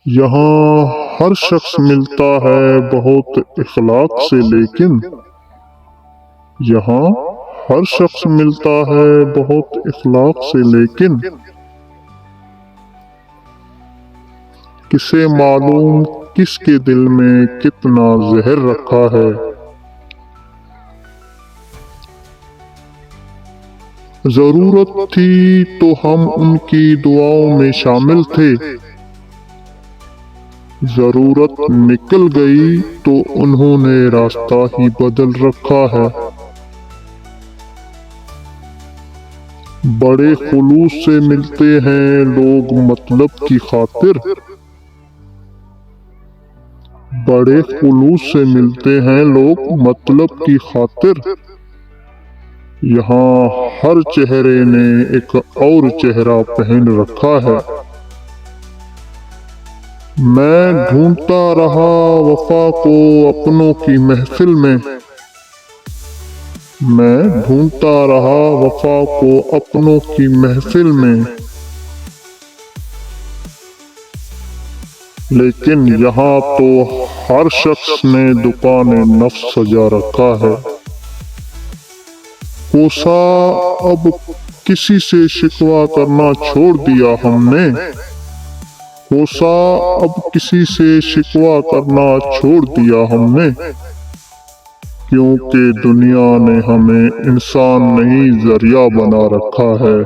یہاں ہر شخص ملتا ہے بہت اخلاق سے، لیکن یہاں ہر شخص ملتا ہے بہت اخلاق سے، لیکن کسے معلوم کس کے دل میں کتنا زہر رکھا ہے۔ ضرورت تھی تو ہم ان کی دعاؤں میں شامل تھے، ضرورت نکل گئی تو انہوں نے راستہ ہی بدل رکھا ہے۔ بڑے خلوص سے ملتے ہیں لوگ مطلب کی خاطر، بڑے خلوص سے ملتے ہیں لوگ مطلب کی خاطر، یہاں ہر چہرے نے ایک اور چہرہ پہن رکھا ہے۔ میں ڈھونڈتا رہا وفا کو اپنوں کی محفل میں، میں ڈھونڈتا رہا وفا کو اپنوں کی محفل میں، لیکن یہاں تو ہر شخص نے دکان نفس سجا رکھا ہے۔ کوسا اب کسی سے شکوہ کرنا چھوڑ دیا ہم نے، کوسا اب کسی سے شکوہ کرنا چھوڑ دیا ہم نے، کیونکہ دنیا نے ہمیں انسان نہیں ذریعہ بنا رکھا ہے۔